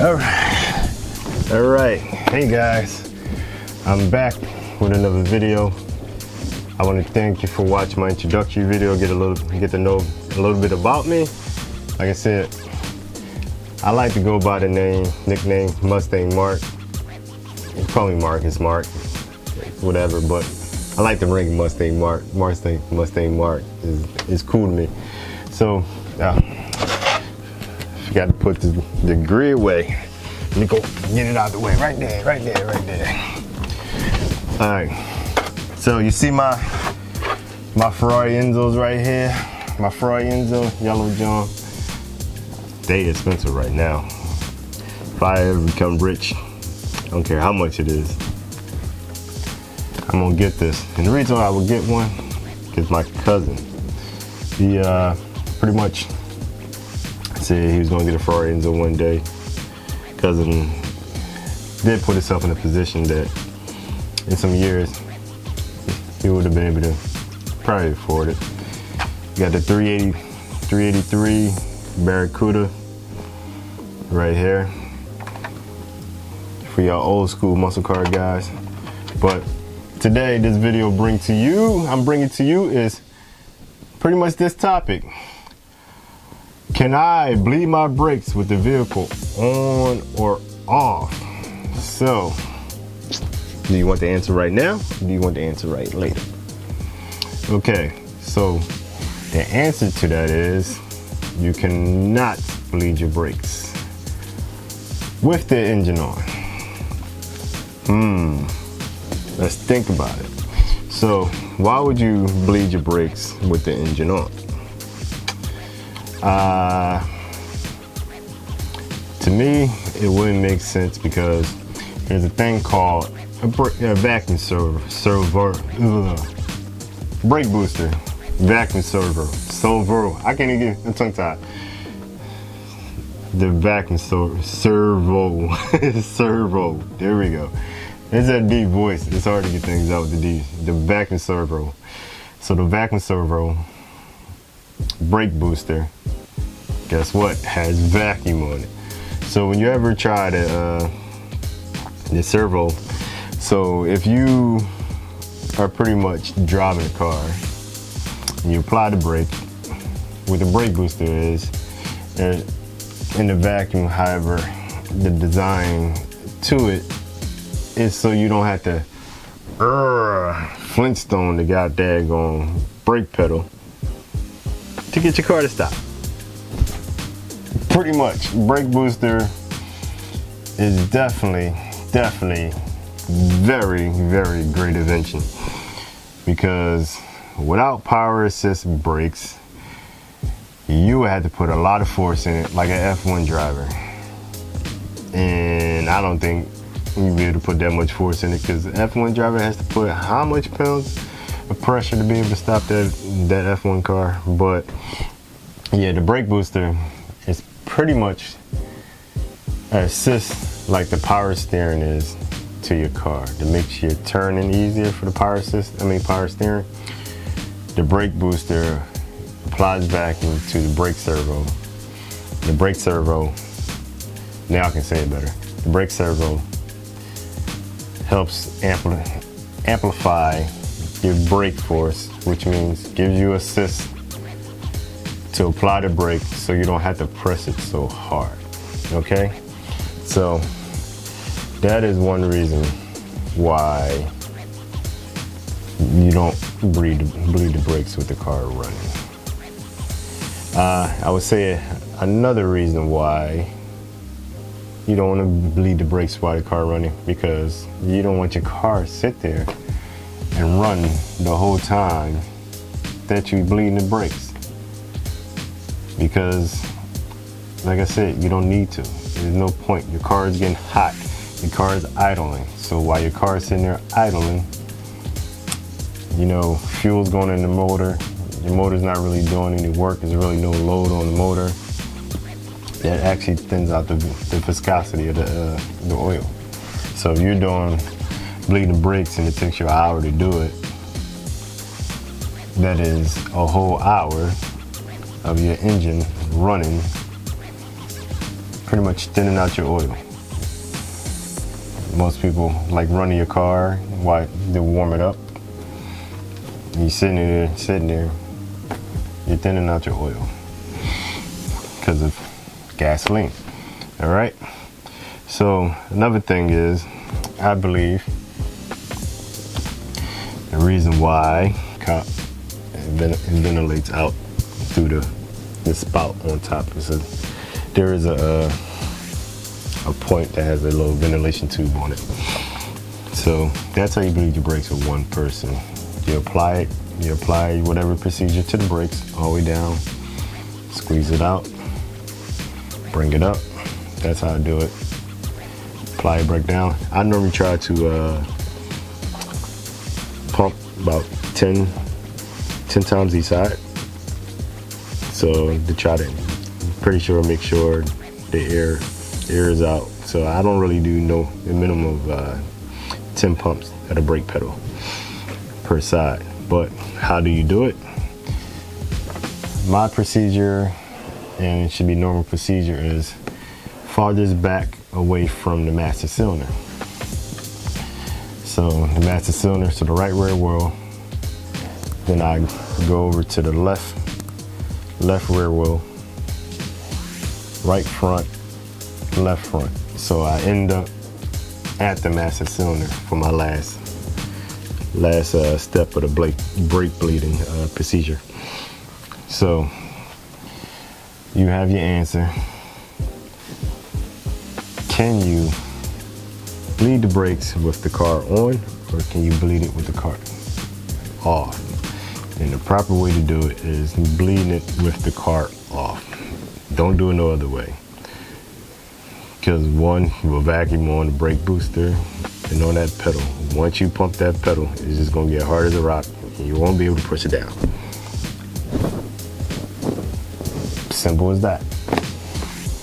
All right. Hey guys, I'm back with another video. I want to thank you for watching my introductory video. Get to know a little bit about me. Like I said, I like to go by the nickname Mustang Mark. You call me Marcus Mark, whatever. But I like the ring Mustang Mark. Mustang Mark is cool to me. So. Got to put the degree away. Let me go get it out of the way. Right there. All right. So you see my Ferrari Enzos right here. My Ferrari Enzo, Yellow John. They expensive right now. If I ever become rich, I don't care how much it is, I'm gonna get this. And the reason why I would get one, because my cousin, he pretty much said he was gonna get a Ferrari Enzo one day. Cousin did put himself in a position that in some years he would have been able to probably afford it. Got the 383 Barracuda right here for y'all old school muscle car guys. But today this video I'm bringing to you is pretty much this topic. Can I bleed my brakes with the vehicle on or off? So, do you want the answer right now? Or do you want the answer right later? Okay, so the answer to that is you cannot bleed your brakes with the engine on. Let's think about it. So, why would you bleed your brakes with the engine on? To me, it wouldn't make sense because there's a thing called a vacuum brake booster, vacuum servo. I can't even get a tongue tied. The vacuum servo. There we go. It's that deep voice. It's hard to get things out with the D. The vacuum servo. So the vacuum servo brake booster, guess what, has vacuum on it. So when you ever try the servo, so if you are pretty much driving a car and you apply the brake, what the brake booster is in the vacuum, however, the design to it is so you don't have to Flintstone the goddamn brake pedal to get your car to stop. Pretty much, brake booster is definitely very great invention, because without power assist brakes, you would have to put a lot of force in it like an F1 driver, and I don't think you'd be able to put that much force in it, because the F1 driver has to put how much pounds of pressure to be able to stop that F1 car. But yeah, the brake booster is pretty much assist like the power steering is to your car, to make your turning easier for the power steering. The brake booster applies vacuum to the brake servo. The brake servo, now I can say it better. The brake servo helps amplify your brake force, which means gives you assist to apply the brake so you don't have to press it so hard. Okay, so that is one reason why you don't bleed the brakes with the car running. I would say another reason why you don't want to bleed the brakes while the car running, because you don't want your car to sit there and run the whole time that you're bleeding the brakes. Because, like I said, you don't need to. There's no point. Your car is getting hot. Your car is idling. So while your car is sitting there idling, you know, fuel's going in the motor. Your motor's not really doing any work. There's really no load on the motor. That actually thins out the viscosity of the oil. So if you're doing bleeding the brakes and it takes you an hour to do it, that is a whole hour of your engine running pretty much thinning out your oil. Most people like running your car while they warm it up. You're sitting there, you're thinning out your oil because of gasoline. All right. So another thing is, I believe the reason why it ventilates out through the spout on top is there is a point that has a little ventilation tube on it. So that's how you bleed your brakes with one person. You apply whatever procedure to the brakes all the way down, squeeze it out, bring it up. That's how I do it. Apply your brake down. I normally try to pump about 10 times each side. So to try to, pretty sure, make sure the air is out. So I don't really do a minimum of 10 pumps at a brake pedal per side. But how do you do it? My procedure, and it should be normal procedure, is farthest back away from the master cylinder. So the master cylinder to the right rear wheel, then I go over to the left rear wheel, right front, left front. So I end up at the master cylinder for my last step of the brake bleeding procedure. So you have your answer. Can you bleed the brakes with the car on, or can you bleed it with the car off? And the proper way to do it is bleeding it with the car off. Don't do it no other way. Because one, you will vacuum on the brake booster and on that pedal. Once you pump that pedal, it's just gonna get hard as a rock and you won't be able to push it down. Simple as that.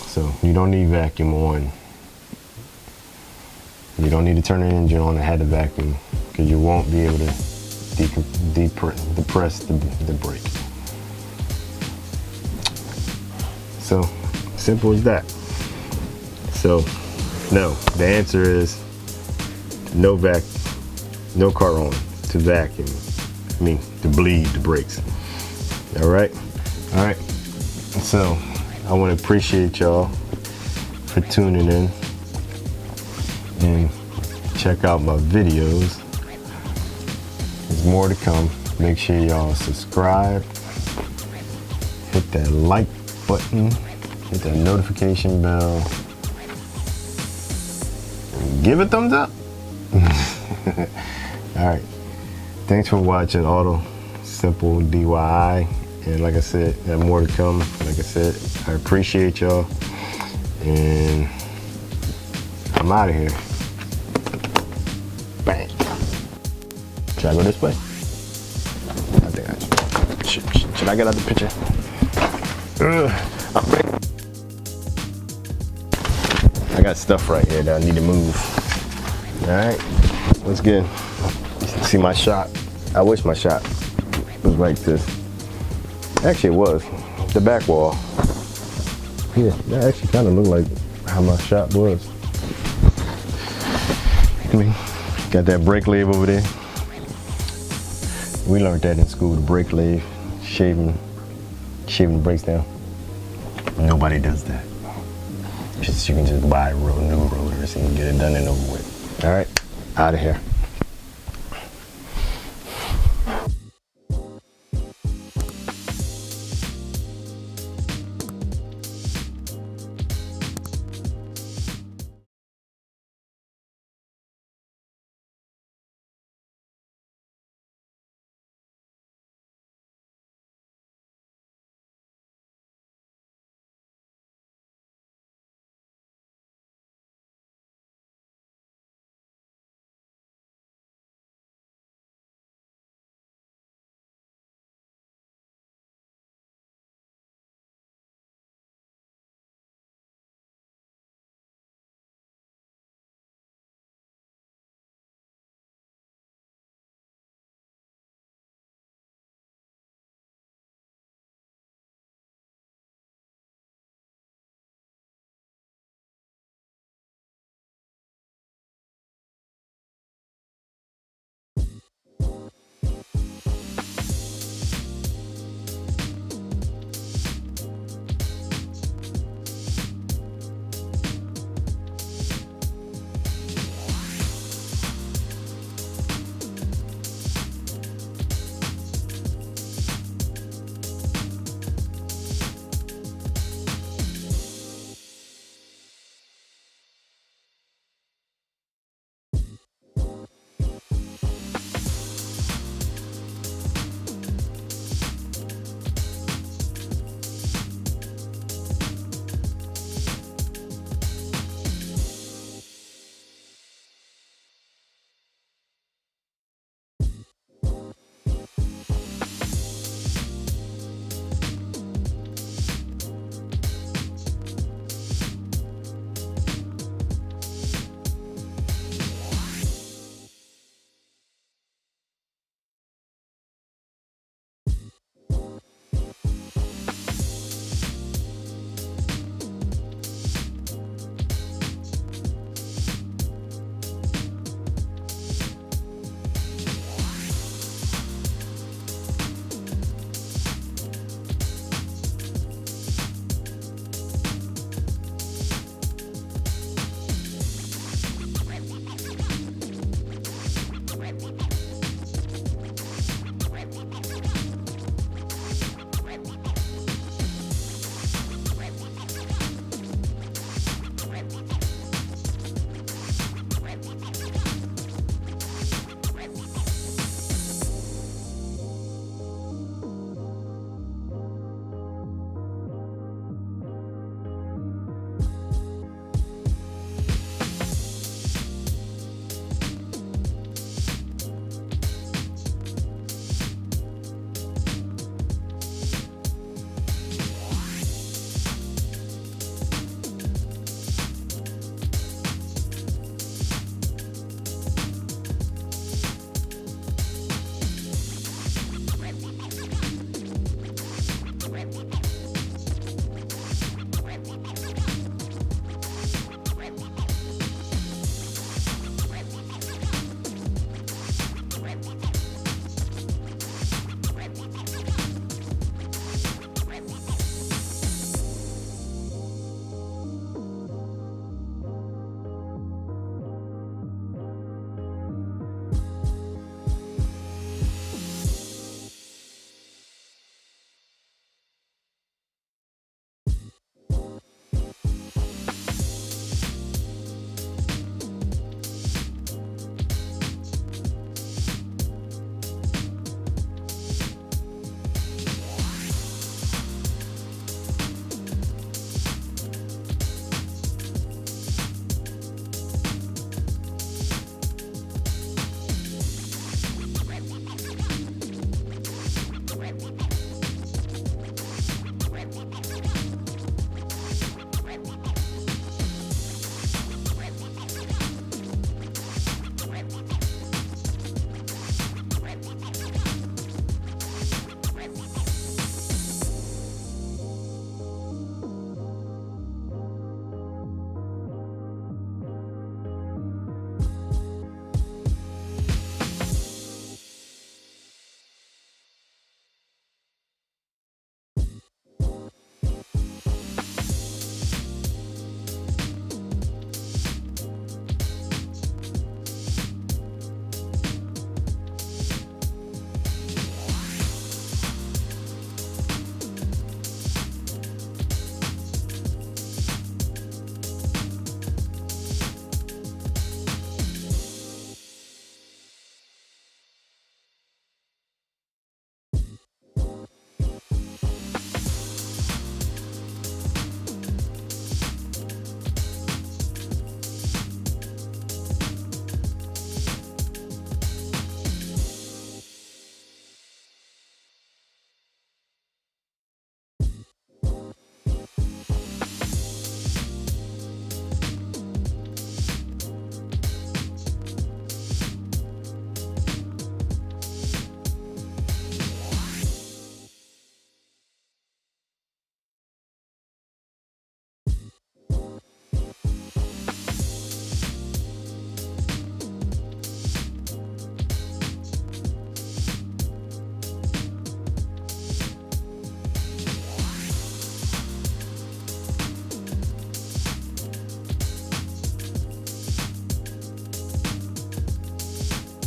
So you don't need vacuum on. You don't need to turn the engine on and have the vacuum, because you won't be able to depress the brake. So simple as that. So no, the answer is no car on to vacuum. To bleed the brakes. All right. So I want to appreciate y'all for tuning in and check out my videos. There's more to come. Make sure y'all subscribe, hit that like button, hit that notification bell, and give it a thumbs up. All right. Thanks for watching Auto Simple DIY. And like I said, there's more to come. Like I said, I appreciate y'all. And I'm out of here. Bang. Should I go this way? I think I should I get out the picture? I'm ready. I got stuff right here that I need to move. All right, what's good? See my shot? I wish my shot was like this. Actually, it was. The back wall. Yeah, that actually kind of looked like how my shot was. Got that brake lathe over there. We learned that in school, the brake lathe, shaving the brakes down. Nobody does that. You can just buy new rotors and get it done and over with. All right, out of here.